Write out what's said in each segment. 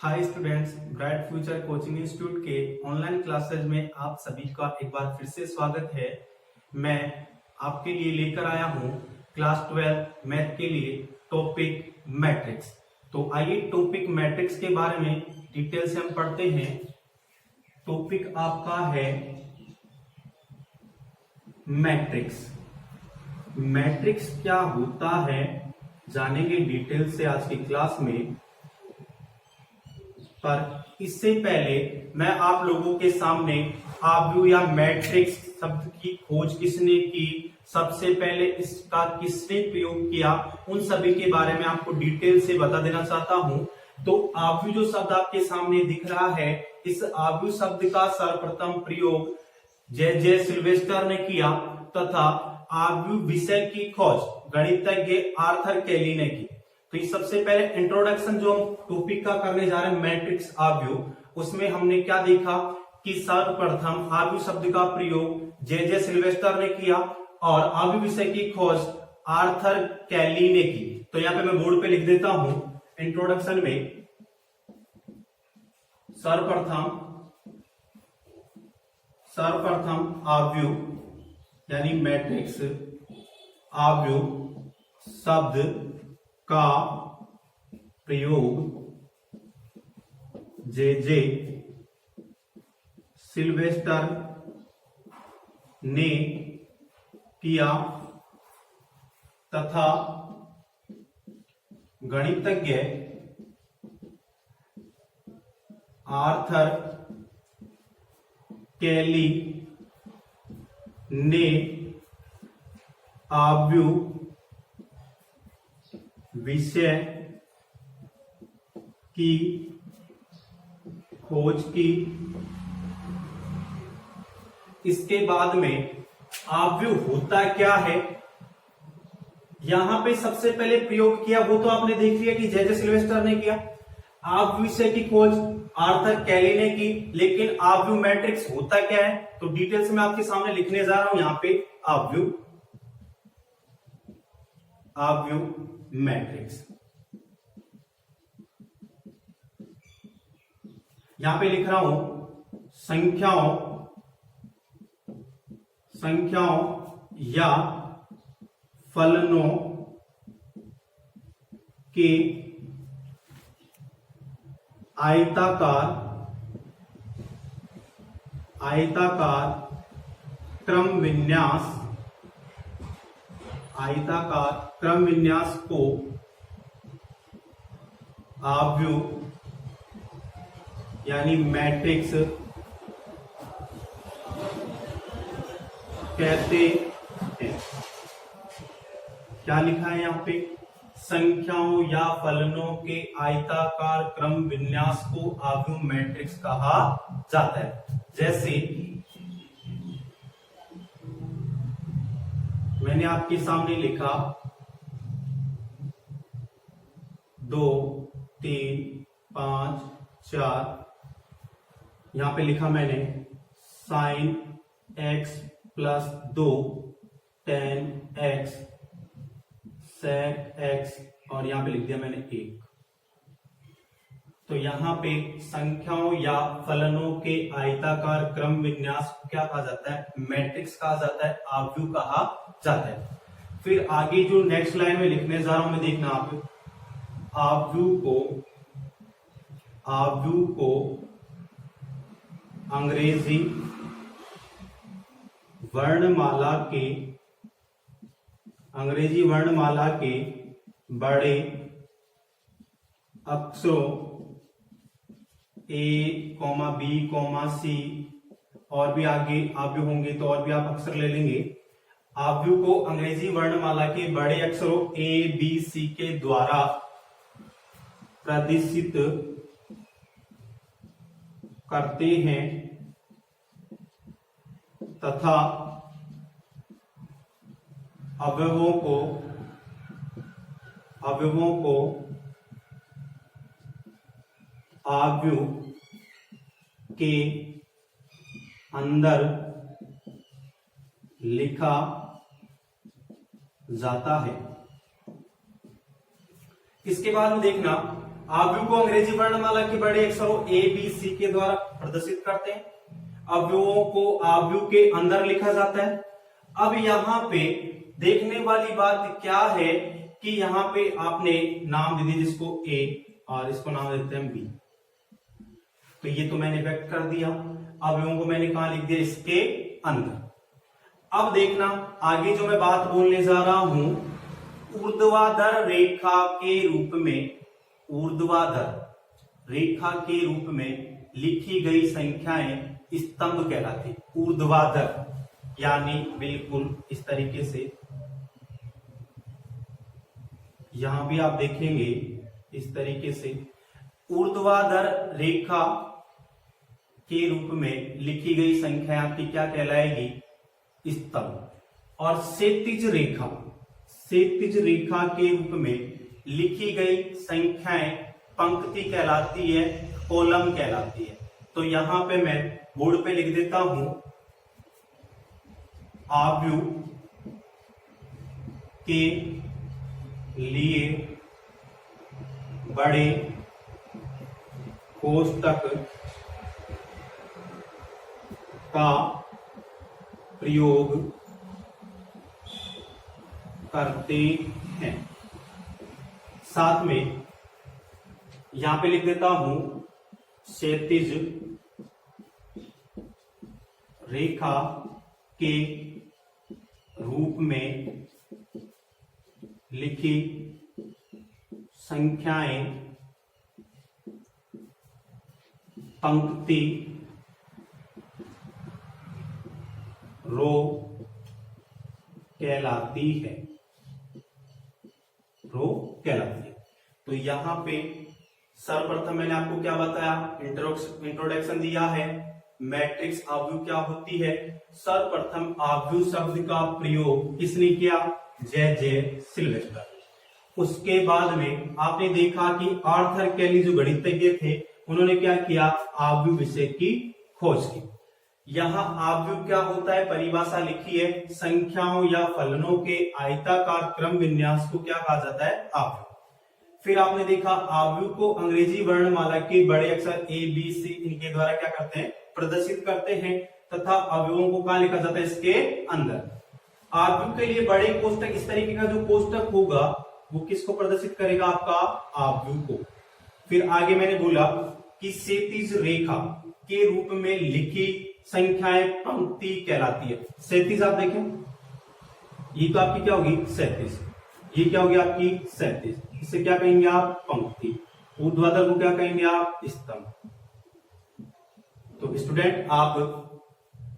Hi students, bright future coaching institute के online classes में आप सभी का एक बार फिर से स्वागत है। मैं आपके लिए लेकर आया हूं क्लास 12 मैथ के लिए टॉपिक मैट्रिक्स। तो आइए टॉपिक मैट्रिक्स के बारे में डिटेल से हम पढ़ते हैं। टॉपिक आपका है मैट्रिक्स। मैट्रिक्स क्या होता है जानेंगे डिटेल से आज की क्लास में। पर इससे पहले मैं आप लोगों के सामने आव्यूह या मैट्रिक्स शब्द की खोज किसने की, सबसे पहले इसका किसने प्रयोग किया, उन सभी के बारे में आपको डिटेल से बता देना चाहता हूं। तो आव्यूह जो शब्द आपके सामने दिख रहा है, इस आव्यूह शब्द का सर्वप्रथम प्रयोग जे सिल्वेस्टर ने किया तथा आव्यूह विषय की खोज गणितज्ञ आर्थर कैली ने की। तो ये सबसे पहले इंट्रोडक्शन जो हम टॉपिक का करने जा रहे हैं मैट्रिक्स आव्यूह, उसमें हमने क्या देखा कि सर्वप्रथम आव्यूह शब्द का प्रयोग जे सिल्वेस्टर ने किया और आव्यूह विषय की खोज आर्थर कैली ने की। तो यहाँ पे मैं बोर्ड पे लिख देता हूं इंट्रोडक्शन में, सर्वप्रथम आव्यूह यानी मैट्रिक्स आव्यूह शब्द का प्रयोग जे सिल्वेस्टर ने किया तथा गणितज्ञ आर्थर कैली ने आव्यूह विषय की खोज की। इसके बाद में आव्यूह होता क्या है, यहां पे सबसे पहले प्रयोग किया वो तो आपने देख लिया कि जे सिल्वेस्टर ने किया। आव्यूह विषय की खोज आर्थर कैली ने की, लेकिन आव्यूह मैट्रिक्स होता क्या है तो डिटेल्स में आपके सामने लिखने जा रहा हूं। यहां पे आव्यूह मैट्रिक्स यहां पे लिख रहा हूं संख्याओं या फलनों के आयताकार क्रम विन्यास को आव्यूह यानी मैट्रिक्स कहते हैं। क्या लिखा है यहाँ पे, संख्याओं या फलनों के आयताकार क्रम विन्यास को आव्यूह मैट्रिक्स कहा जाता है। जैसे मैंने आपके सामने लिखा 2 3 5 4, यहां पे लिखा मैंने sin x plus 2 tan x sec x और यहां पे लिख दिया मैंने 1। तो यहां पे संख्याओं या फलनों के आयताकार क्रम विन्यास क्या कहा जाता है, मैट्रिक्स कहा जाता है, आव्यूह कहा जाता है। फिर आगे जो नेक्स्ट लाइन में लिखने जा रहा हूं मैं, देखना आप, आव्यूह को अंग्रेजी वर्णमाला के बड़े अक्षरों A, B, C और भी आगे आव्यूह होंगे तो और भी आप अक्षर ले लेंगे। आव्यूह को अंग्रेजी वर्णमाला के बड़े अक्षरों A, B, C के द्वारा प्रदर्शित करते हैं तथा अवयवों को आव्यूह के अंदर लिखा जाता है। इसके बाद में देखना अवयव को अंग्रेजी वर्णमाला के बड़े अक्षरों ए बी सी के द्वारा प्रदर्शित करते हैं। अवयवों को अवयव के अंदर लिखा जाता है। अब यहाँ पे देखने वाली बात क्या है कि यहाँ पे आपने नाम दे दिया जिसको ए और इसको नाम देते हैं बी। तो ये तो मैंने व्यक्त कर दिया। अवयवों को मैंने कहा लिख दिया इसके अंदर। अब देखना आगे जो मैं बात बोलने जा रहा हूं, ऊर्ध्वाधर रेखा के रूप में, ऊर्ध्वाधर रेखा के रूप में लिखी गई संख्याएं स्तंभ कहलाती। ऊर्ध्वाधर यानी बिल्कुल इस तरीके से, यहां भी आप देखेंगे इस तरीके से ऊर्ध्वाधर रेखा के रूप में लिखी गई संख्या आपकी क्या कहलाएगी? स्तंभ। और क्षैतिज रेखा, क्षैतिज रेखा के रूप में लिखी गई संख्याएं पंक्ति कहलाती है, कॉलम कहलाती है। तो यहां पे मैं बोर्ड पे लिख देता हूं, अवयव के लिए बड़े कोष्ठक का प्रयोग करते हैं। साथ में यहां पे लिख देता हूं, क्षैतिज रेखा के रूप में लिखी संख्याएं पंक्ति रो कहलाती है, रो कहलाती है। तो यहां पे सर्वप्रथम मैंने आपको क्या बताया, इंट्रोडक्शन दिया है, मैट्रिक्स अवयव क्या होती है। सर्वप्रथम अवयव शब्द का प्रयोग किसने किया? जे सिल्वेस्टर। उसके बाद में आपने देखा कि आर्थर केली जो गणितज्ञ थे उन्होंने क्या किया? अवयव विषय की खोज की। यहाँ अवयव क्या होता है, परिभाषा लिखी है, संख्याओं या फलनों के आयताकार क्रम विन्यास को क्या कहा जाता है? अवयव। फिर आपने देखा अवयव को अंग्रेजी वर्णमाला के बड़े अक्षर ए बी सी इनके द्वारा क्या करते हैं? प्रदर्शित करते हैं। तथा अवयवों को कहां लिखा जाता है? इसके अंदर। अवयव के लिए बड़े कोष्ठक, इस तरीके का जो कोष्ठक होगा वो किसको प्रदर्शित करेगा? आपका अवयव को। फिर आगे मैंने बोला कि क्षैतिज रेखा के रूप में लिखी संख्याएं पंक्ति कहलाती है। क्षैतिज आप देखें, ये तो आपकी क्या होगी? क्षैतिज। ये क्या होगी आपकी? क्षैतिज। इसे क्या कहेंगे आप? पंक्ति। ऊर्ध्वाधर को क्या कहेंगे आप? स्तंभ। तो स्टूडेंट आप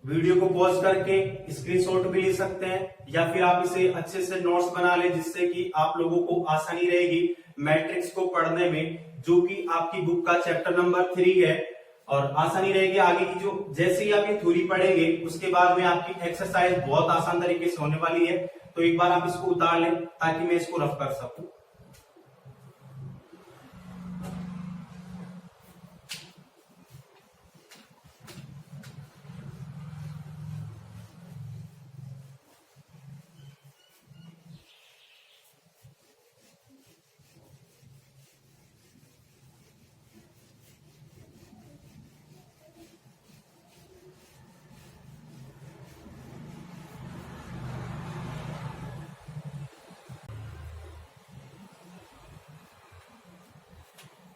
वीडियो को पॉज करके स्क्रीनशॉट भी ले सकते हैं या फिर आप इसे अच्छे से नोट्स बना लें, जिससे कि आप लोगों को आसानी रहेगी मैट्रिक्स को पढ़ने में, जो कि आपकी बुक का चैप्टर नंबर 3 है। और आसानी रहेगी आगे की, जो जैसे ही आप ये थ्योरी पढ़ेंगे उसके बाद में आपकी एक्सरसाइज बहुत आसान तरीके से होने वाली है। तो एक बार आप इसको उतार लें ताकि मैं इसको रफ कर सकूं।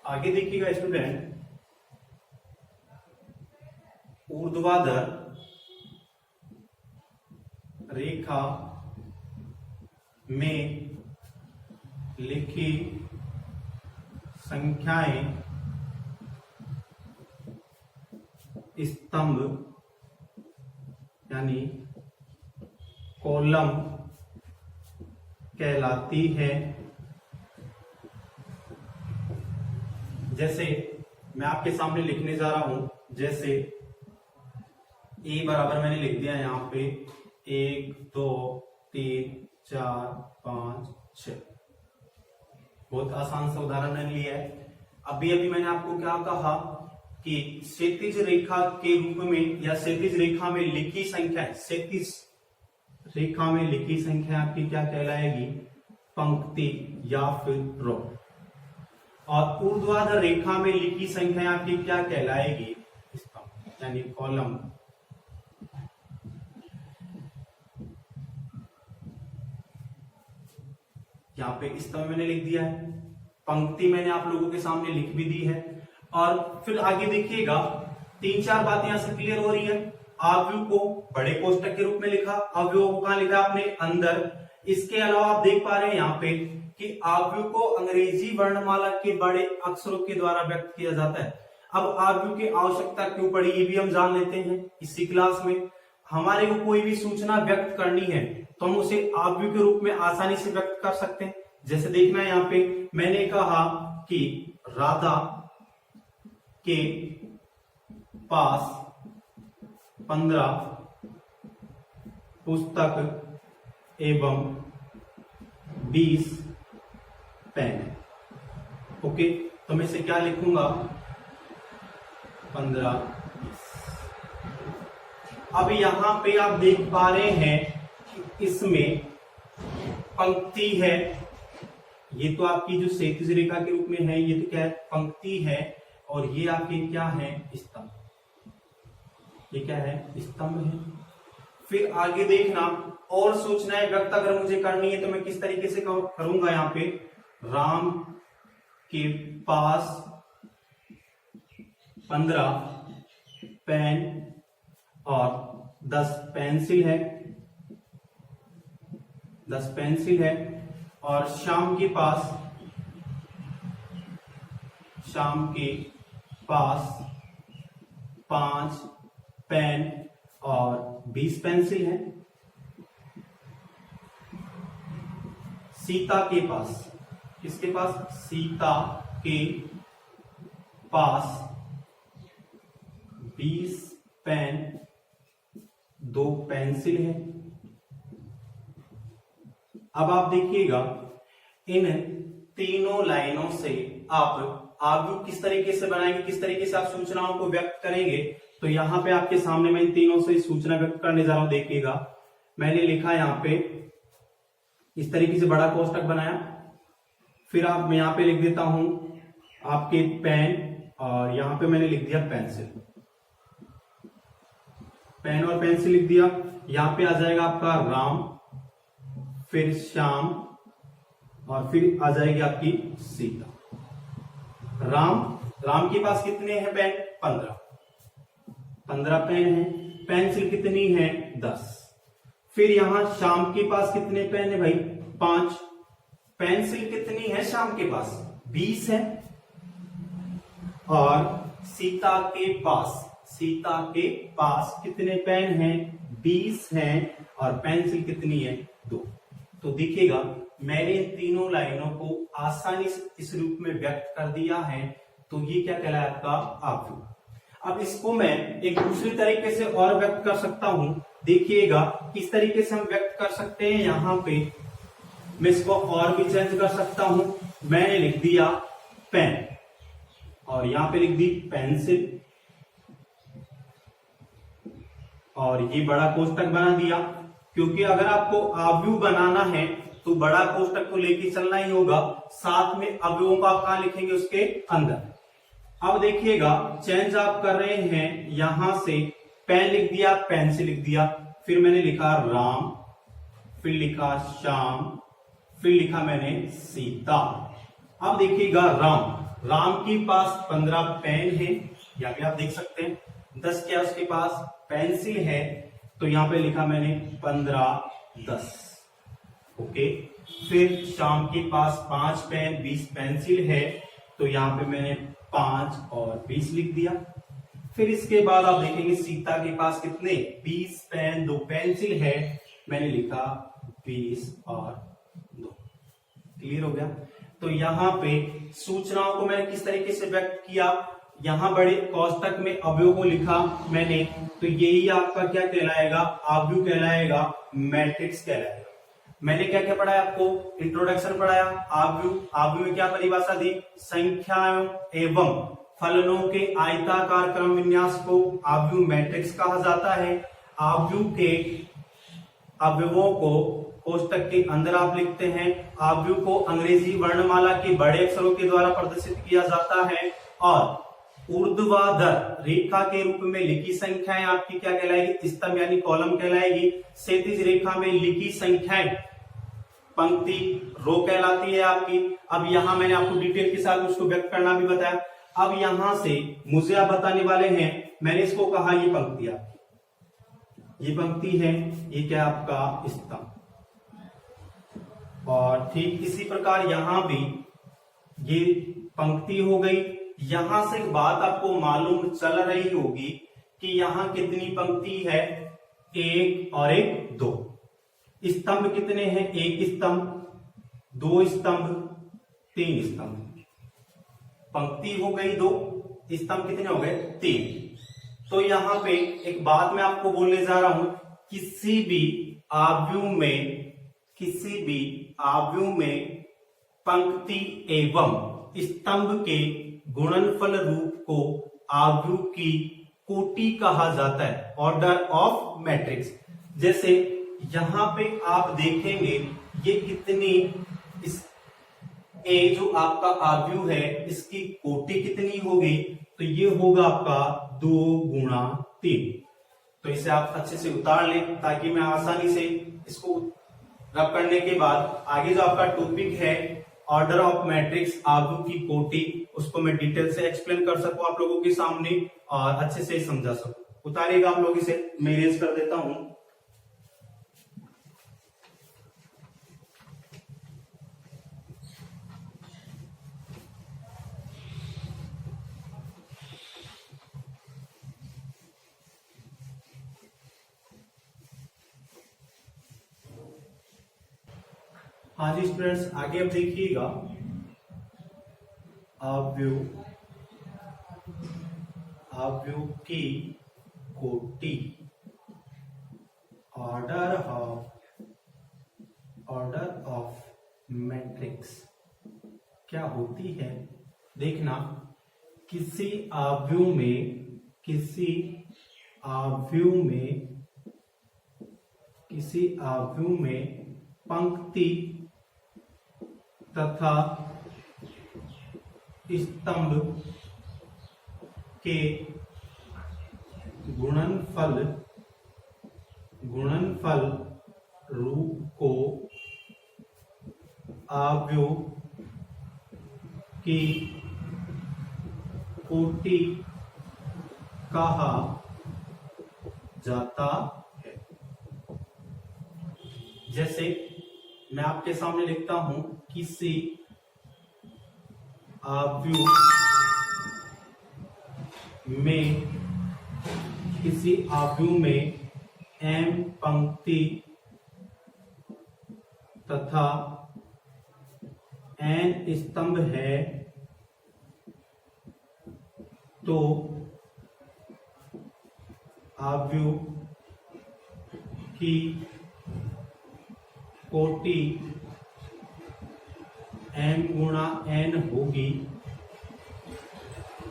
आगे देखिएगा स्टूडेंट, ऊर्ध्वाधर रेखा में लिखी संख्याएं स्तंभ यानी कॉलम कहलाती है। जैसे मैं आपके सामने लिखने जा रहा हूं, जैसे ए बराबर मैंने लिख दिया यहां पे 1 2 3 4 5 6। बहुत आसान सा उदाहरण मैंने लिया है। अभी मैंने आपको क्या कहा कि क्षैतिज रेखा के रूप में या क्षैतिज रेखा में लिखी संख्या, क्षैतिज रेखा में लिखी संख्या आपकी क्या कहलाएगी? पंक्ति या फिर रो। और ऊर्ध्वाधर रेखा में लिखी संख्या आपकी क्या कहलाएगी, स्तंभ यानी कॉलम। यहाँ पे स्तंभ मैंने लिख दिया है, पंक्ति मैंने आप लोगों के सामने लिख भी दी है। और फिर आगे देखिएगा 3-4 बातें यहां से क्लियर हो रही है। आव्यूह को बड़े कोष्टक के रूप में लिखा, अवयवों को कहां लिखा आपने, अंदर। इसके अलावा आप देख पा रहे हैं यहाँ पे कि आव्यूह को अंग्रेजी वर्णमाला के बड़े अक्षरों के द्वारा व्यक्त किया जाता है। अब आव्यूह की आवश्यकता क्यों पड़ी ये भी हम जान लेते हैं इसी क्लास में। हमारे को कोई भी सूचना व्यक्त करनी है तो हम उसे आव्यूह के रूप में आसानी से व्यक्त कर सकते हैं। जैसे देखना है यहाँ पे मैंने कहा कि राधा के पास 15 पुस्तक एवं 20 पेन। ओके, तो मैं इसे क्या लिखूंगा, 15, 20। अब यहां पे आप देख पा रहे हैं कि इसमें पंक्ति है, ये तो आपकी जो क्षैतिज रेखा के रूप में है, ये तो क्या है, पंक्ति है। और ये आपके क्या है, स्तंभ। ये क्या है, स्तंभ है। फिर आगे देखना और सूचनाएं व्यक्त अगर मुझे करनी है तो मैं किस तरीके से करूंगा। यहाँ पे राम के पास 15 पेन और 10 पेंसिल है, 10 पेंसिल है। और श्याम के पास 5 पेन और 20 पेंसिल है। सीता के पास, किसके पास, सीता के पास 20 पेन 2 पेंसिल है। अब आप देखिएगा इन तीनों लाइनों से आप आव्यूह किस तरीके से बनाएंगे, किस तरीके से आप सूचनाओं को व्यक्त करेंगे। तो यहां पे आपके सामने मैं इन तीनों से सूचना व्यक्त करने जा रहा हूं। देखिएगा मैंने लिखा यहां पे इस तरीके से बड़ा कोष्टक बनाया। फिर आप मैं यहां पे लिख देता हूं आपके पेन, और यहां पे मैंने लिख दिया पेंसिल। पेन और पेंसिल लिख दिया। यहां पे आ जाएगा आपका राम, फिर श्याम, और फिर आ जाएगी आपकी सीता। राम के पास कितने हैं पेन, 15 पेन है। पेंसिल कितनी है, 10। फिर यहां श्याम के पास कितने पेन है भाई, 5। पेंसिल कितनी है श्याम के पास, 20 है। और सीता के पास कितने पेन हैं, 20 हैं। और पेंसिल कितनी है, 2। तो देखिएगा मैंने इन तीनों लाइनों को आसानी से इस रूप में व्यक्त कर दिया है। तो ये क्या कहलाया आपका आव्यूह। अब इसको मैं एक दूसरी तरीके से और व्यक्त कर सकता हूं। देखिएगा किस तरीके से हम व्यक्त कर सकते हैं। यहां पे मैं इसको और भी चेंज कर सकता हूं। मैंने लिख दिया पेन और यहां पे लिख दी पेंसिल, और ये बड़ा कोष्टक बना दिया। क्योंकि अगर आपको आव्यूह बनाना है तो बड़ा कोष्टक को लेके चलना ही होगा, साथ में अवयवों को आप कहां लिखेंगे, उसके अंदर। अब देखिएगा चेंज आप कर रहे हैं, यहां से पेन लिख दिया, पेंसिल लिख दिया, फिर मैंने लिखा राम, फिर लिखा श्याम, फिर लिखा मैंने सीता। अब देखिएगा राम के पास 15 पेन है, यहां पे आप देख सकते हैं। 10 क्या उसके पास पेंसिल है, तो यहां पे लिखा मैंने 15, 10। ओके। फिर श्याम के पास 5 पेन 20 पेंसिल है, तो यहां पे मैंने 5 और 20 लिख दिया। फिर इसके बाद आप देखेंगे सीता के पास कितने, 20 पेन 2 पेंसिल है, मैंने लिखा 20 और 2। क्लियर हो गया। तो यहाँ पे सूचनाओं को मैंने किस तरीके से व्यक्त किया, यहाँ बड़े कोष्टक में अवयवों को लिखा मैंने, तो यही आपका क्या कहलाएगा, आव्यूह कहलाएगा, मैट्रिक्स कहलाएगा। मैंने क्या क्या पढ़ाया आपको, इंट्रोडक्शन पढ़ाया। आव्यूह में क्या परिभाषा दी, संख्याओं एवं फलनों के आयताकार क्रम विन्यास को आव्यूह मैट्रिक्स कहा जाता है। आव्यूह के अवयवों को कोष्टक के अंदर आप लिखते हैं। आव्यूह को अंग्रेजी वर्णमाला के बड़े अक्षरों के द्वारा प्रदर्शित किया जाता है और ऊर्ध्वाधर रेखा के रूप में लिखी संख्याएं आपकी क्या कहलाएगी, स्तंभ यानी कॉलम कहलाएगी। क्षैतिज रेखा में लिखी संख्याएं पंक्ति रो कहलाती है आपकी। अब यहां मैंने आपको डिटेल के साथ उसको व्यक्त करना भी बताया। अब यहां से मुझे आप बताने वाले हैं, मैंने इसको कहा ये पंक्ति आपकी, ये पंक्ति है, ये क्या आपका स्तंभ। और ठीक इसी प्रकार यहां भी ये पंक्ति हो गई। यहां से बात आपको मालूम चल रही होगी कि यहां कितनी पंक्ति है, एक और एक दो। स्तंभ कितने हैं, एक स्तंभ, दो स्तंभ, तीन स्तंभ। पंक्ति हो गई दो, स्तंभ कितने हो गए, तीन। तो यहां पे एक बात मैं आपको बोलने जा रहा हूं, किसी भी आव्यूह में पंक्ति एवं स्तंभ के गुणनफल रूप को आव्यूह की कोटि कहा जाता है, ऑर्डर ऑफ मैट्रिक्स। जैसे यहां पे आप देखेंगे ये कितनी, इस ए जो आपका आव्यूह है इसकी कोटि कितनी होगी, तो ये होगा आपका 2 गुणा 3। तो इसे आप अच्छे से उतार लें ताकि मैं आसानी से इसको रब करने के बाद आगे जो आपका टॉपिक है ऑर्डर ऑफ मैट्रिक्स आव्यूह की कोटि, उसको मैं डिटेल से एक्सप्लेन कर सकूं आप लोगों के सामने और अच्छे से समझा सकूं। उतारिएगा आप लोग इसे, मैं इरेज कर देता हूं। हाँ जी स्टूडेंट्स, आगे अब देखिएगा आव्यूह की कोटि, ऑर्डर ऑफ मैट्रिक्स क्या होती है। देखना, किसी आव्यूह में पंक्ति तथा स्तंभ के गुणनफल रूप को आव्यूह की कोटि कहा जाता है। जैसे मैं आपके सामने लिखता हूं, किसी आव्यूह में m पंक्ति तथा n स्तंभ है तो आव्यूह की कोटि m गुणा n होगी।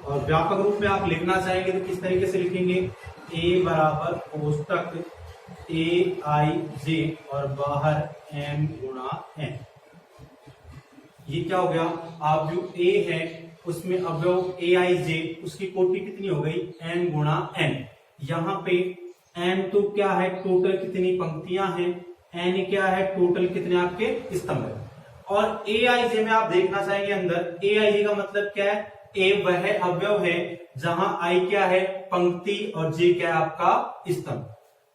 और व्यापक रूप में आप लिखना चाहेंगे तो किस तरीके से लिखेंगे, a बराबर कोष्टक aij और बाहर m गुणा n। ये क्या हो गया, आव्यूह a है उसमें अवयव aij, उसकी कोटि कितनी हो गई, m गुणा n। यहाँ पे m तो क्या है, टोटल कितनी पंक्तियां हैं, n क्या है, टोटल कितने आपके स्तंभ है। और aij में आप देखना चाहेंगे अंदर, aij का मतलब क्या है, a वह अवयव है जहां i क्या है, पंक्ति, और j क्या है आपका स्तंभ।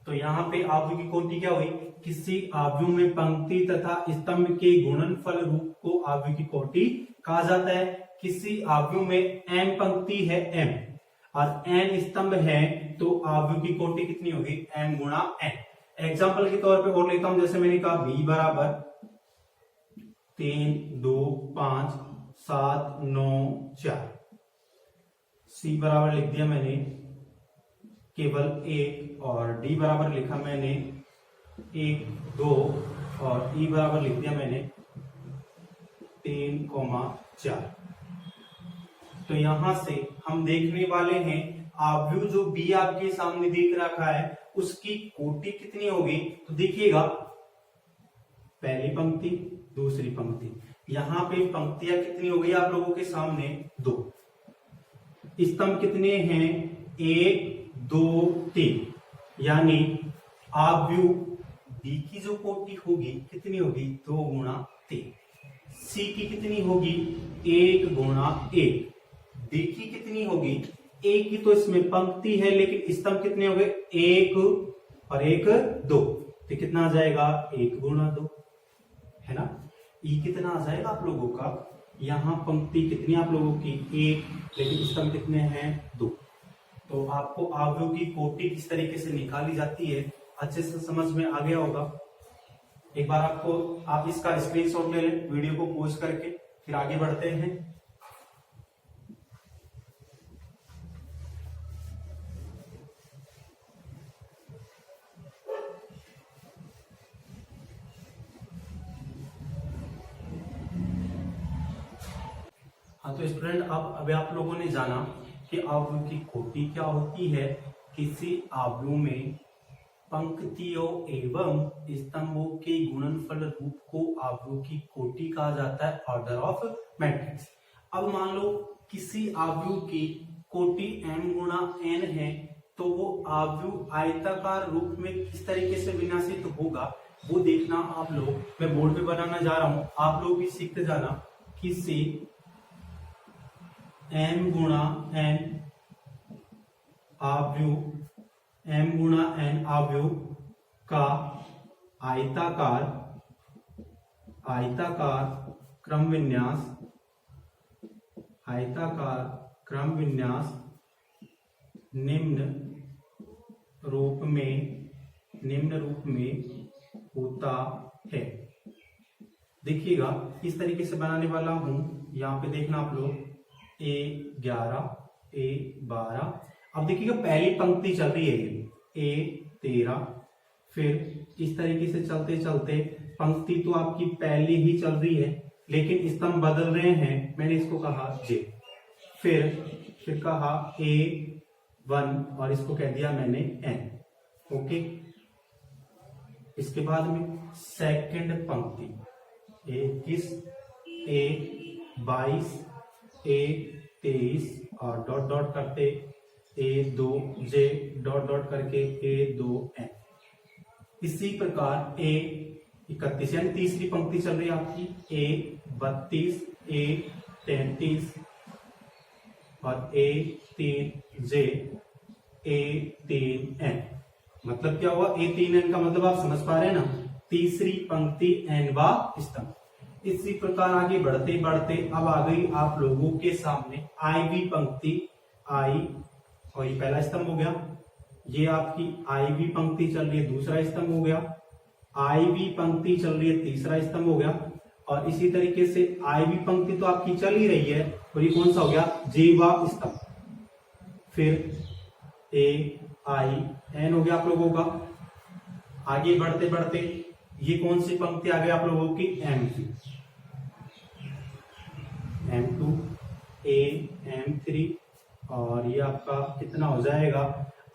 तो यहाँ पे आव्यूह की कोटि क्या हुई, किसी आव्यूह में पंक्ति तथा स्तंभ के गुणनफल रूप को आव्यूह की कोटि कहा जाता है। किसी आव्यूह में m पंक्ति है m और n स्तंभ है तो आव्यूह की कोटि कितनी होगी, m गुणा n। एग्जाम्पल के तौर पे और लेता हूं, जैसे मैंने कहा b बराबर 3 2 5 7 9 4, c बराबर लिख दिया मैंने केवल 1 और d बराबर लिखा मैंने 1 2 और e बराबर लिख दिया मैंने 3 4। तो यहां से हम देखने वाले हैं आव्यूह जो b आपके सामने दिख रखा है उसकी कोटि कितनी होगी। तो देखिएगा पहली पंक्ति, दूसरी पंक्ति। यहाँ पे पंक्तियां कितनी हो गई आप लोगों के सामने? 2। स्तंभ कितने हैं? 1 2 3। यानी आव्यूह बी की जो कोटि होगी कितनी होगी? 2 गुणा 3। सी की कितनी होगी? 1 गुणा 1। डी की कितनी होगी? ए की तो इसमें पंक्ति है लेकिन स्तंभ कितने हो गए? 1 और 1 2, तो कितना आ जाएगा? 1 गुणा 2, है ना। ई कितना आ जाएगा आप लोगों का? यहाँ पंक्ति कितनी आप लोगों की? 1, लेकिन स्तंभ कितने हैं? 2। तो आपको आव्यूह की कोटि किस तरीके से निकाली जाती है अच्छे से समझ में आ गया होगा। एक बार आप इसका स्क्रीनशॉट ले लें वीडियो को पॉज करके, फिर आगे बढ़ते हैं। हाँ तो स्टूडेंट, अब अभी आप लोगों ने जाना कि आव्यूह की कोटि क्या होती है। किसी आव्यूह में पंक्तियों एवं स्तंभों के गुणनफल रूप को आव्यूह की कोटि कहा जाता है, ऑर्डर ऑफ मैट्रिक्स। अब मान लो किसी आव्यूह की कोटि m गुणा n है, तो वो आव्यूह आयताकार रूप में किस तरीके से विन्यासित होगा वो देखना आप लोग। मैं बोर्ड पे बनाना जा रहा हूं, आप लोग भी सीखते जाना। किसी m गुणा n आव्यूह का आयताकार क्रम विन्यास निम्न रूप में होता है। देखिएगा इस तरीके से बनाने वाला हूं। यहाँ पे देखना आप लोग, A11 A12। अब देखिएगा पहली पंक्ति चल रही है A13, फिर इस तरीके से चलते चलते पंक्ति तो आपकी पहली ही चल रही है लेकिन स्तंभ बदल रहे हैं। मैंने इसको कहा J, फिर कहा A1 और इसको कह दिया मैंने N। ओके, इसके बाद में सेकंड पंक्ति A21 A22 A23 और डॉट डॉट करते A2J डॉट डॉट करके A2N। इसी प्रकार A31 यानी तीसरी पंक्ति चल रही है आपकी A32 A33 और A3J A3N। मतलब क्या हुआ? A3N का मतलब आप समझ पा रहे हैं ना, तीसरी पंक्ति N-वा स्तंभ। इसी प्रकार आगे बढ़ते बढ़ते अब आ गई आप लोगों के सामने I-वी पंक्ति। I और ये पहला स्तंभ हो गया, ये आपकी I-वी पंक्ति चल रही है, दूसरा स्तंभ हो गया। I-वी पंक्ति चल रही है, तीसरा स्तंभ हो गया। और इसी तरीके से I-वी पंक्ति तो आपकी चल ही रही है और ये कौन सा हो गया? J-वा स्तंभ। फिर A-I-N हो गया आप लोगों का। आगे बढ़ते बढ़ते ये कौन सी पंक्ति आ गई आप लोगों की? M2 A-M3 और ये आपका कितना हो जाएगा?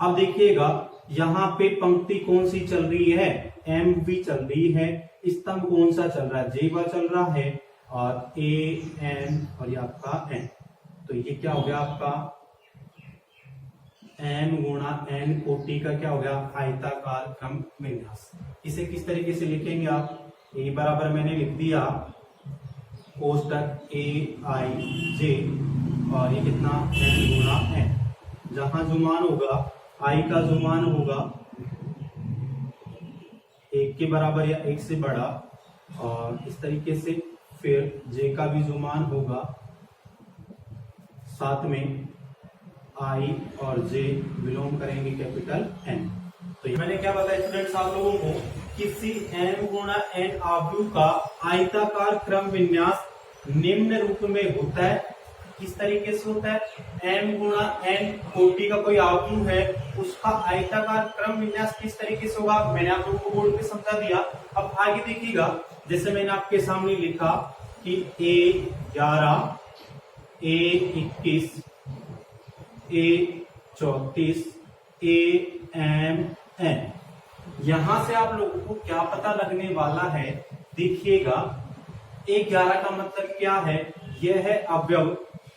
अब देखिएगा यहाँ पे पंक्ति कौन सी चल रही है? M-वी चल रही है। स्तंभ कौन सा चल रहा है? J-वा चल रहा है और A-N और ये आपका N। तो ये क्या हो गया आपका? M गुणा N कोटि का क्या हो गया? आयताकार क्रम विन्यास। इसे किस तरीके से लिखेंगे आप? A बराबर मैंने लिख दिया कोष्टक A-I-J और ये कितना? N गुणा N। जहां जो मान होगा I का जो मान होगा 1 के बराबर या 1 से बड़ा, और इस तरीके से फिर J का भी जो मान होगा साथ में I और J बिलोंग करेंगे कैपिटल N। तो ये मैंने क्या बताया स्टूडेंट्स आप लोगों को? किसी M गुणा N आव्यूह का आयताकार क्रम विन्यास निम्न रूप में होता है। किस तरीके से होता है? M गुणा N कोटि का कोई आव्यूह है, उसका आयताकार क्रम विन्यास किस तरीके से होगा मैंने आप लोगों को बोर्ड पे समझा दिया। अब आगे देखिएगा, जैसे मैंने आपके सामने लिखा कि A11 A21 A34 AMN। यहां से आप लोगों को क्या पता लगने वाला है देखिएगा 11 का मतलब क्या है, यह है अवयव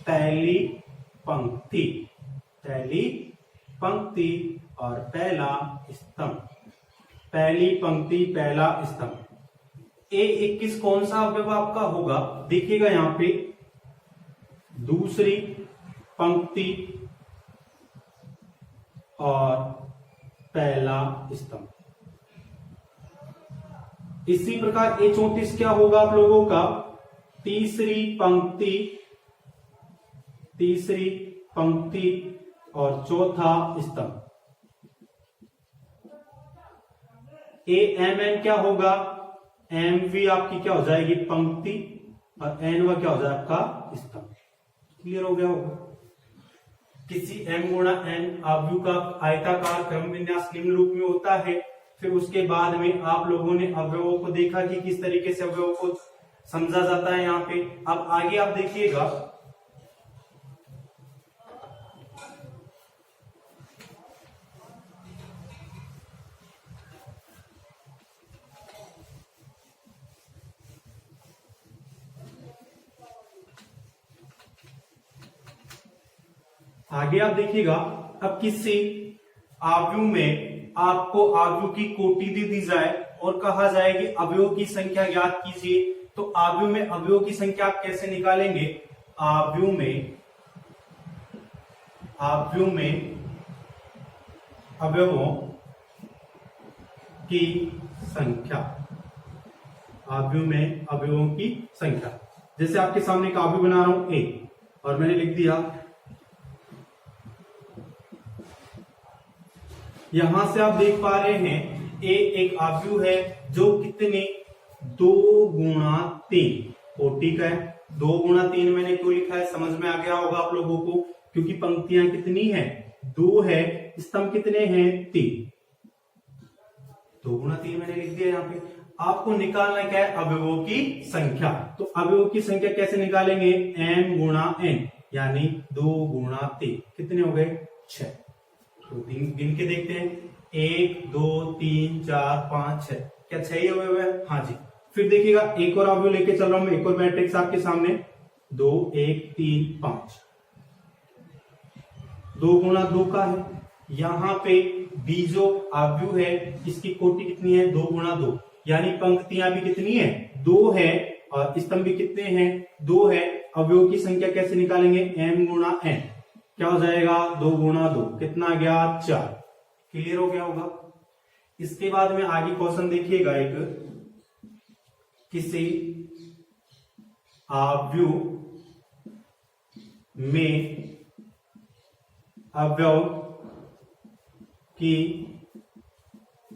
पहली पंक्ति, पहली पंक्ति और पहला स्तंभ, पहली पंक्ति पहला स्तंभ। A21 कौन सा अवयव आपका होगा, देखिएगा यहां पे दूसरी पंक्ति और पहला स्तंभ। इसी प्रकार A34 क्या होगा आप लोगों का, तीसरी पंक्ति और चौथा स्तंभ। AMN क्या होगा, MV आपकी क्या हो जाएगी, पंक्ति, और NV क्या हो जाएगा आपका स्तंभ। क्लियर हो गया होगा। किसी M गुणा N अवयव का आयताकार क्रम विन्यास निम्न रूप में होता है। फिर उसके बाद में आप लोगों ने अवयवों को देखा कि किस तरीके से अवयवों को समझा जाता है यहाँ पे। अब आगे आप देखिएगा, आगे आप देखिएगा, अब किसी अवयव में आपको अवयव की कोटि दे दी जाए और कहा जाए कि अवयव की संख्या ज्ञात कीजिए, तो अवयव में अवयव की संख्या आप कैसे निकालेंगे, अवयव में अवयवों की संख्या, अवयव में अवयवों की संख्या। जैसे आपके सामने एक अवयव बना रहा हूं A और मैंने लिख दिया, यहां से आप देख पा रहे हैं A एक अवयव है जो कितने, 2 गुणा 3 कोटि का है। 2 गुणा 3 मैंने क्यों लिखा है, समझ में आ गया होगा आप लोगों को, क्योंकि पंक्तियां कितनी है, 2 है, स्तंभ कितने हैं, 3। 2 गुणा 3 मैंने लिख दिया। यहाँ पे आपको निकालना क्या है, अवयवों की संख्या। तो अवयवों की संख्या कैसे निकालेंगे, m गुणा n, यानी 2 गुणा 3 कितने हो गए, 6। तो गिन के देखते हैं, 1 2 3 4 5 6, क्या 6 ही अवयव है, हाँ जी। फिर देखिएगा एक और अवयव लेके चल रहा हूं मैं, एक और मैट्रिक्स आपके सामने, 2 1 3 5, 2 गुणा 2 का है। यहाँ पे बी जो अवयव है इसकी कोटि कितनी है, 2 गुणा 2, यानी पंक्तियां भी कितनी है, 2 है, और स्तंभ भी कितने हैं, 2 है। अवयव की संख्या कैसे निकालेंगे, m गुणा n, क्या हो जाएगा, 2 गुणा 2 कितना आ गया, 4। क्लियर हो गया होगा। इसके बाद में आगे क्वेश्चन देखिएगा, एक किसी अवयव में अवयव की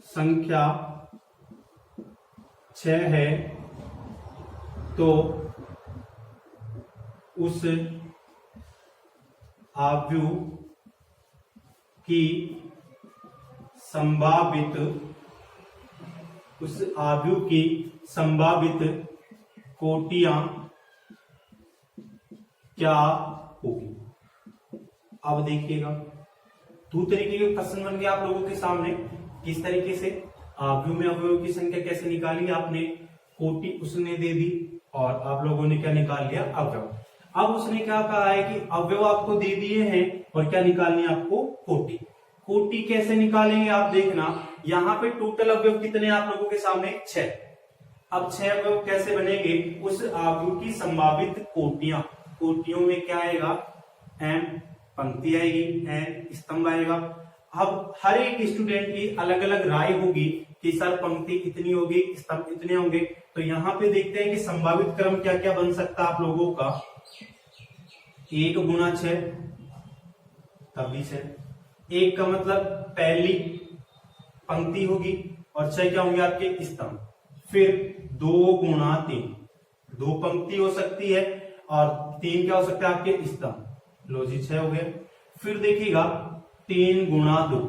संख्या 6 है तो उस अवयव की संभावित कोटियां क्या होगी। अब देखिएगा, 2 तरीके के प्रश्न बन गए आप लोगों के सामने। किस तरीके से अवयव में अवयव की संख्या कैसे निकाली, आपने कोटि उसने दे दी और आप लोगों ने क्या निकाल लिया, अवयव। अब उसने क्या कहा है कि अवयव आपको दे दिए हैं और क्या निकालनी है आपको, कोटि। कोटि कैसे निकालेंगे आप देखना, यहाँ पे टोटल अवयव कितने हैं आप लोगों के सामने, 6। अब 6 अवयव कैसे बनेंगे, उस अवयव की संभावित कोटियां, कोटियों में क्या आएगा, m पंक्ति आएगी, n स्तंभ आएगा। अब हर एक स्टूडेंट की अलग अलग राय होगी कि सर पंक्ति इतनी होगी, स्तंभ इतने होंगे। तो यहाँ पे देखते हैं कि संभावित क्रम क्या क्या बन सकता है आप लोगों का। 1 गुणा 6 तब 6, 1 का मतलब पहली पंक्ति होगी और 6 क्या होंगे आपके स्तंभ। फिर 2 गुणा 3, 2 पंक्ति हो सकती है और 3 क्या हो सकता है आपके स्तंभ। लो जी 6 हो गए। फिर देखिएगा 3 गुणा 2,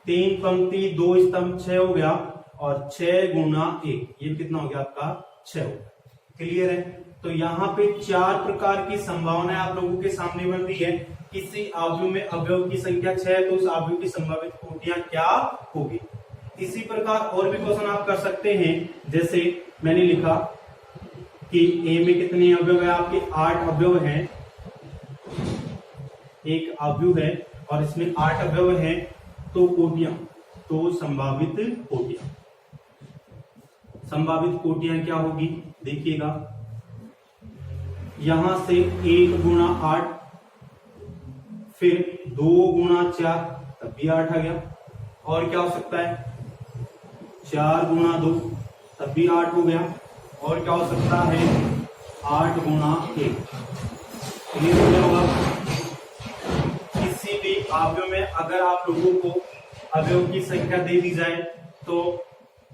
3 पंक्ति 2 स्तंभ 6 हो गया, और 6 गुणा 1 ये कितना हो गया आपका, 6 हो गया। क्लियर है। तो यहाँ पे 4 प्रकार की संभावनाएं आप लोगों के सामने बन रही है। किसी अवयव में अवयव की संख्या 6 है तो उस अवयव की संभावित कोटियां क्या होगी। इसी प्रकार और भी क्वेश्चन आप कर सकते हैं। जैसे मैंने लिखा कि ए में कितने अवयव है, आपके 8 अवयव हैं, एक अवयव है और इसमें 8 अवयव हैं, तो कोटियां, तो संभावित कोटियां, संभावित कोटियां क्या होगी देखिएगा, यहां से 1 गुणा 8, फिर 2 गुणा 4, तब भी 8 आ गया, और क्या हो सकता है 4 गुणा 2, तब भी 8 हो गया, और क्या हो सकता है 8 गुणा 1। क्लियर हो गया होगा। किसी भी अवयव में अगर आप लोगों को अवयव की संख्या दे दी जाए तो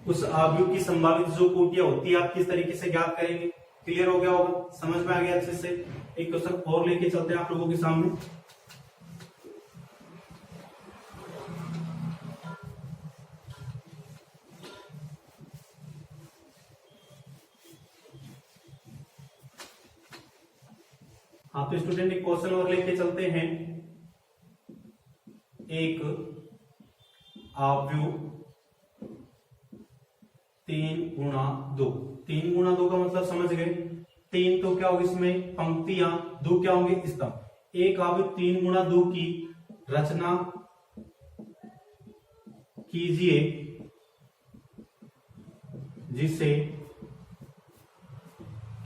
उस अवयव की संभावित जो कोटियां होती है आप किस तरीके से ज्ञात करेंगे। क्लियर हो गया होगा, समझ में आ गया अच्छे से। एक क्वेश्चन और लेके चलते हैं आप लोगों के सामने। हाँ तो स्टूडेंट एक क्वेश्चन और लेके चलते हैं। एक अवयव 3 गुणा 2, 3 गुणा 2 का मतलब समझ गए, 3 तो क्या होगी इसमें पंक्तियां, 2 क्या होंगे स्तंभ। एक अवयव 3 गुणा 2 की रचना कीजिए जिसे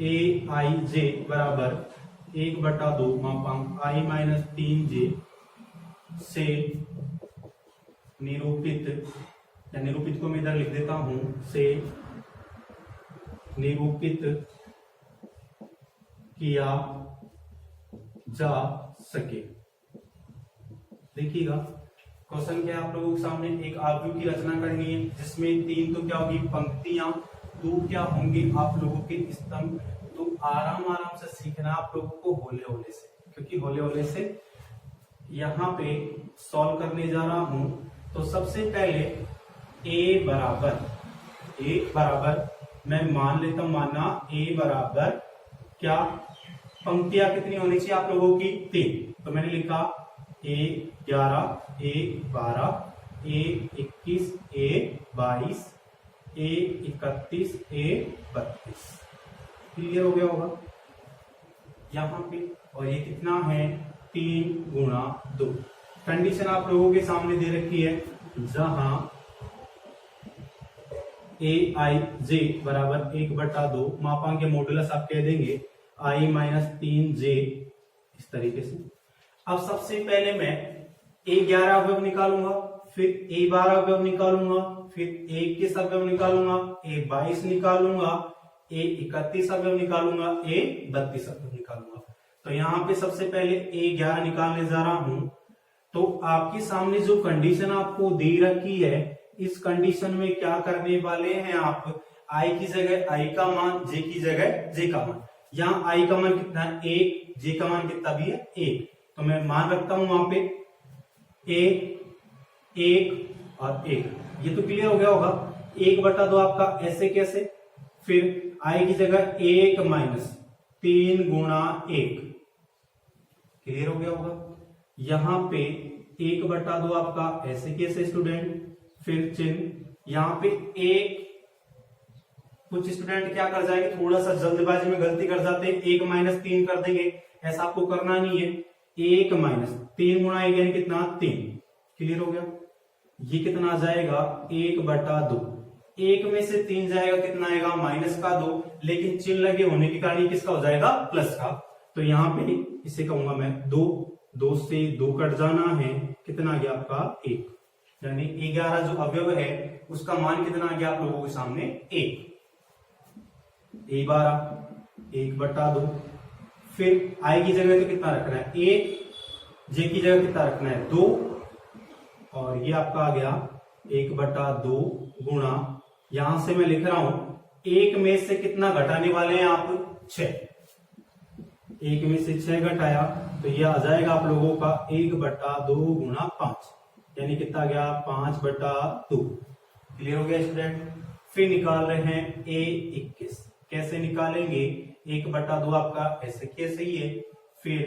ए आई जे बराबर 1/2 मापांक i माइनस 3j से निरूपित, या निरूपित को मैं इधर लिख देता हूं, से निरूपित किया जा सके। देखिएगा क्वेश्चन क्या है आप लोगों के सामने, एक अवयव की रचना करनी है जिसमें 3 तो क्या होगी पंक्तियां, 2 क्या होंगे आप लोगों के स्तंभ। तो आराम आराम से सीखना आप लोगों को होले होले से, क्योंकि होले होले से यहां पे सॉल्व करने जा रहा हूं। तो सबसे पहले a बराबर मैं मान लेता हूं, माना a बराबर क्या, पंक्तियां कितनी होनी चाहिए आप लोगों की 3। तो मैंने लिखा a11, a12, a21, a22, a31, a32। Clear हो गया होगा यहाँ पे। और ये कितना है 3 गुणा 2। कंडीशन आप लोगों के सामने दे रखी है, जहां ए आई जे बराबर 1/2 मापांक के मॉडुलस आप कह देंगे i माइनस 3j, इस तरीके से। अब सबसे पहले मैं a11 अवयव निकालूंगा, फिर a12 अवयव निकालूंगा, फिर a21 अवयव निकालूंगा, a22 निकालूंगा, a31 अवयव निकालूंगा, a32 अवयव निकालूंगा। तो यहाँ पे सबसे पहले a11 निकालने जा रहा हूं। तो आपके सामने जो कंडीशन आपको दे रखी है, इस कंडीशन में क्या करने वाले हैं आप, i की जगह i का मान, j की जगह j का मान। यहाँ i का मान कितना है 1, j का मान कितना भी है 1। तो मैं मान रखता हूं वहां पे 1 और 1। ये तो क्लियर हो गया होगा। 1/2 आपका ऐसे कैसे, फिर i की जगह 1 माइनस 3 गुणा 1। क्लियर हो गया होगा। यहां पे 1/2 आपका ऐसे कैसे स्टूडेंट, फिर चिन्ह यहाँ पे 1। कुछ स्टूडेंट क्या कर जाएंगे, थोड़ा सा जल्दबाजी में गलती कर जाते हैं, 1 माइनस 3 कर देंगे। ऐसा आपको करना नहीं है। 1 माइनस 3 गुणा 1 यानी कितना 3। क्लियर हो गया। ये कितना आ जाएगा 1/2। 1 में से 3 जाएगा, कितना आएगा माइनस का 2, लेकिन चिन्ह लगे होने के कारण किसका हो जाएगा प्लस का। तो यहाँ पे इसे कहूंगा मैं 2 से 2 कट जाना है, कितना आ गया आपका 1। यानी 11 जो अवयव है उसका मान कितना आ गया आप लोगों के सामने 1। a12 1/2, फिर i की जगह तो कितना रखना है 1, j की जगह कितना रखना है 2, और ये आपका आ गया 1/2 गुणा, यहां से मैं लिख रहा हूं 1 में से कितना घटाने वाले हैं आप 6। 1 में से 6 घटाया तो ये आ जाएगा आप लोगों का 1/2 गुणा 5, यानी कितना आ गया 5/2। क्लियर हो गया स्टूडेंट। फिर निकाल रहे हैं a21। कैसे निकालेंगे, 1/2 आपका ऐसे कैसे ही है, फिर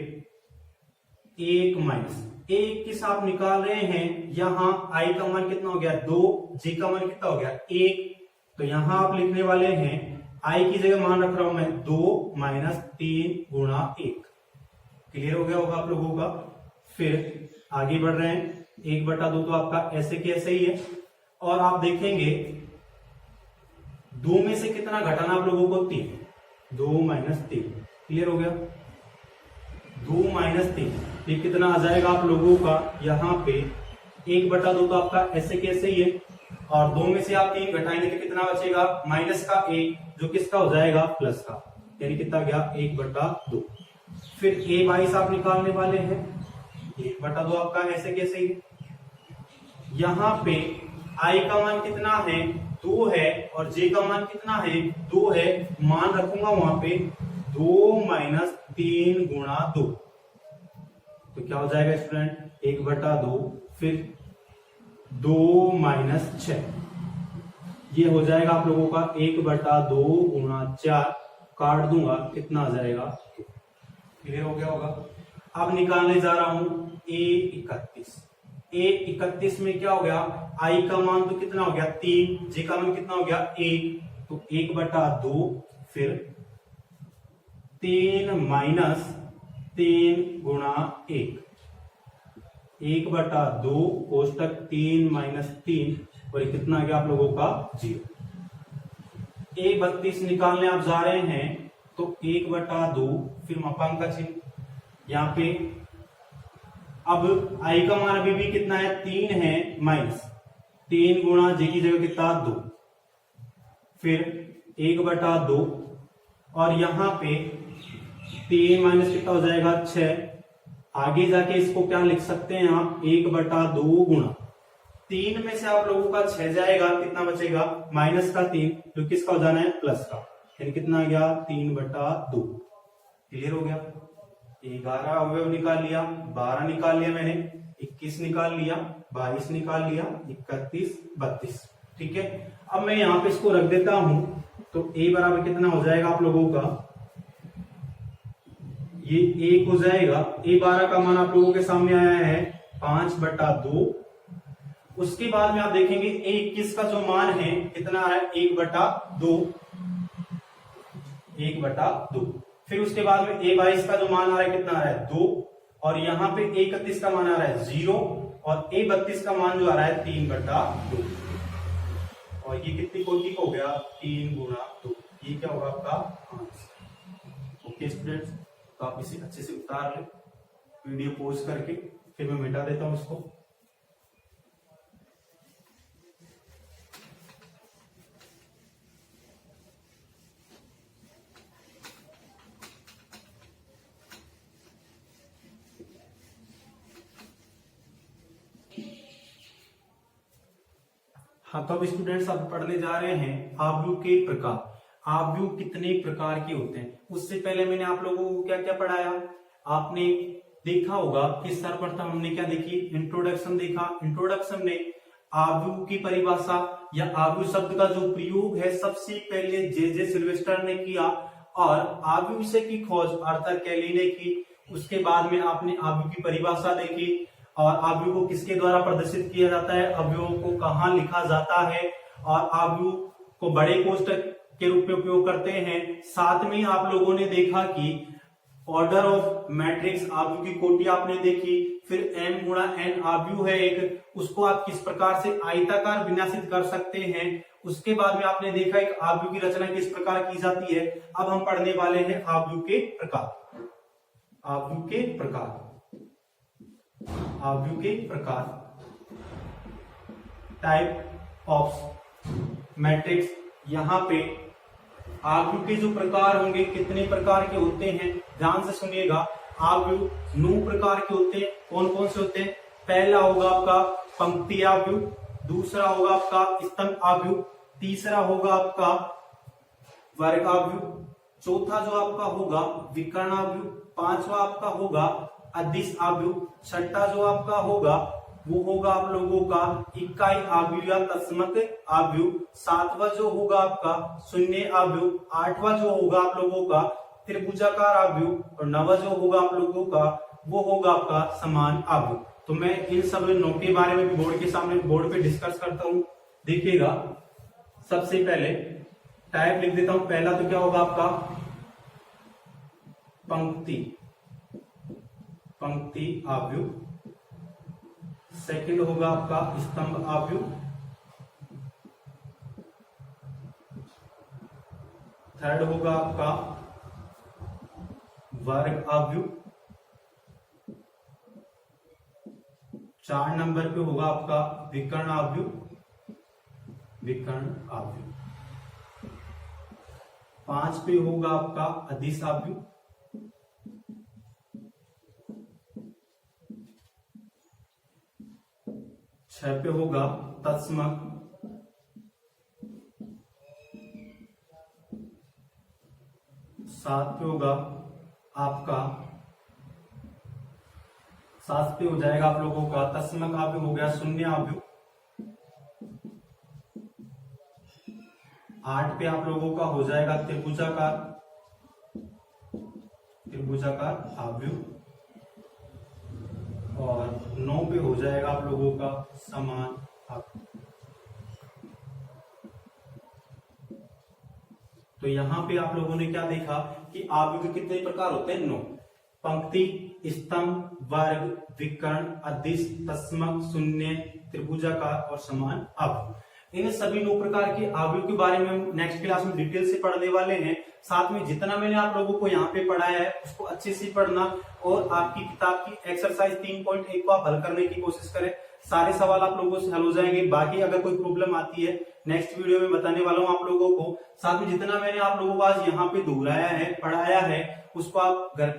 1 माइनस A21 आप निकाल रहे हैं, यहाँ I का मान कितना हो गया 2, J का मान कितना हो गया 1, तो यहाँ आप लिखने वाले हैं I की जगह मान रख रहा हूं मैं 2 माइनस 3 गुणा 1। क्लियर हो गया होगा आप लोगों का। फिर आगे बढ़ रहे हैं, 1/2 तो आपका ऐसे के ऐसे ही है, और आप देखेंगे 2 में से कितना घटाना आप लोगों को 3, 2 माइनस 3। क्लियर हो गया, 2 माइनस 3, ये कितना आ जाएगा आप लोगों का यहाँ पे 1/2 तो आपका ऐसे कैसे ही है, और 2 में से आप 3 घटाएंगे तो कितना बचेगा माइनस का 1, जो किसका हो जाएगा प्लस का, यानी कितना गया 1/2। फिर A22 आप निकालने वाले हैं, 1/2 आपका ऐसे कैसे ही, यहाँ पे I का मान कितना है 2 है, और J का मान कितना है 2 है, मान रखूंगा वहां पे 2 माइनस 3 गुणा 2, तो क्या हो जाएगा स्टूडेंट 1/2, फिर 2 माइनस 6, ये हो जाएगा आप लोगों का 1/2 गुणा 4, काट दूंगा कितना आ जाएगा। क्लियर हो गया होगा। अब निकालने जा रहा हूं A31। A31 में क्या हो गया, I का मान तो कितना हो गया 3, J का मान कितना हो गया 1, तो 1/2, फिर 3 माइनस 3 गुणा 1, 1/2 कोष्टक 3 माइनस 3, और ये कितना आ गया आप लोगों का 0। A32 निकालने आप जा रहे हैं, तो 1/2, फिर मापांक का चिन्ह यहाँ पे, अब I का मान अभी भी कितना है 3 है, माइनस 3 गुणा J की जगह कितना 2, फिर 1/2, और यहाँ पे 3 माइनस कितना हो जाएगा 6, आगे जाके इसको क्या लिख सकते हैं आप 1/2 गुणा 3 में से आप लोगों का 6 जाएगा, कितना बचेगा माइनस का 3, जो किसका हो जाना है प्लस का, यानी कितना आ गया 3/2। क्लियर हो गया। 11 अवयव निकाल लिया, 12 निकाल लिया मैंने, 21 निकाल लिया, 22 निकाल लिया, 31, 32। ठीक है, अब मैं यहाँ पे इसको रख देता हूं, तो A बराबर कितना हो जाएगा आप लोगों का, ये 1 हो जाएगा। A12 का मान आप लोगों के सामने आया है 5/2। उसके बाद में आप देखेंगे A21 का जो मान है कितना आ रहा है 1/2, 1/2। फिर उसके बाद में A22 का जो मान आ रहा है कितना आ रहा है 2, और यहाँ पे A31 का मान आ रहा है 0, और A32 का मान जो आ रहा है 3/2, और ये कितनी कोटि हो गया 3 गुणा 2, ये क्या होगा आपका आंसर। ओके स्टूडेंट्स, तो आप इसे अच्छे से उतार ले, वीडियो पॉज करके, फिर मैं मिटा देता हूं इसको। हाँ, तो अब स्टूडेंट्स अब पढ़ने जा रहे हैं आव्यूह के प्रकार। आव्यूह कितने प्रकार के होते हैं, उससे पहले मैंने आप लोगों को क्या क्या पढ़ाया, आपने देखा होगा कि सर्वप्रथम हमने क्या देखी, इंट्रोडक्शन देखा। इंट्रोडक्शन में आव्यूह की परिभाषा या आव्यूह शब्द का जो प्रयोग है सबसे पहले जे सिल्वेस्टर ने किया, और आव्यूह की खोज आर्थर कैली ने की। उसके बाद में आपने आव्यूह की परिभाषा देखी, और आव्यूह को किसके द्वारा प्रदर्शित किया जाता है, आव्यूह को कहाँ लिखा जाता है, और आव्यूह को बड़े कोष्टक के रूप में उपयोग करते हैं। साथ में आप लोगों ने देखा कि ऑर्डर ऑफ मैट्रिक्स आव्यूह की कोटि आपने देखी। फिर m गुणा n आव्यूह है एक, उसको आप किस प्रकार से आयताकार विन्यासित कर सकते हैं। उसके बाद में आपने देखा एक आव्यूह की रचना किस प्रकार की जाती है। अब हम पढ़ने वाले हैं आव्यूह के प्रकार। आव्यूह के प्रकार, आव्यूह के प्रकार, टाइप ऑफ मैट्रिक्स। यहाँ पे आव्यूह के जो प्रकार होंगे कितने प्रकार के होते हैं, ध्यान से सुनिएगा। आव्यूह 9 प्रकार के होते हैं। कौन कौन से होते हैं, पहला होगा आपका पंक्ति आव्यूह, दूसरा होगा आपका स्तंभ आव्यूह, तीसरा होगा आपका वर्ग आव्यूह, चौथा जो आपका होगा विकर्ण आव्यूह, पांचवा आपका होगा अदिश आव्यूह, छठा जो आपका होगा वो होगा आप लोगों का इकाई आव्यूह या तत्समक आव्यूह, सातवां जो होगा आपका शून्य आव्यूह, आठवां जो होगा आप लोगों का त्रिभुजाकार आव्यूह, और नवा जो होगा आप लोगों का वो होगा आपका समान आव्यूह। तो मैं इन सब नो के बारे में भी बोर्ड के सामने बोर्ड पे डिस्कस करता हूं। देखिएगा, सबसे पहले टाइप लिख देता हूं। पहला तो क्या होगा आपका पंक्ति, पंक्ति आव्यूह। सेकंड होगा आपका स्तंभ आव्यूह। थर्ड होगा आपका वर्ग आव्यूह। 4 नंबर पे होगा आपका विकर्ण आव्यूह, विकर्ण आव्यूह। 5 पे होगा आपका अदिश आव्यूह। 6 पे होगा तत्समक। 7 पे होगा आपका 7 पे हो जाएगा आप लोगों का तत्समक आव्यूह हो गया शून्य आव्यूह। 8 पे आप लोगों का हो जाएगा त्रिभुजाकार, त्रिभुजाकार आव्यूह। और 9 पे हो जाएगा आप लोगों का समान आव्यूह। तो यहां पे आप लोगों ने क्या देखा कि आव्यूह के कितने प्रकार होते हैं? 9। पंक्ति, स्तंभ, वर्ग, विकर्ण, अदिश, तत्समक, शून्य, त्रिभुजाकार और समान आव्यूह। इन सभी 9 प्रकार के आव्यूह के बारे में हम नेक्स्ट क्लास में डिटेल से पढ़ने वाले हैं। साथ में जितना मैंने आप लोगों को यहाँ पे पढ़ाया है उसको अच्छे से पढ़ना और आपकी किताब की एक्सरसाइज 3.1 को आप हल करने की कोशिश करें। सारे सवाल आप लोगों से हल हो जाएंगे। बाकी अगर कोई प्रॉब्लम आती है नेक्स्ट वीडियो में बताने वाला हूँ आप लोगों को। साथ में जितना मैंने आप लोगों को आज यहाँ पे दोहराया है, पढ़ाया है, उसको आप घर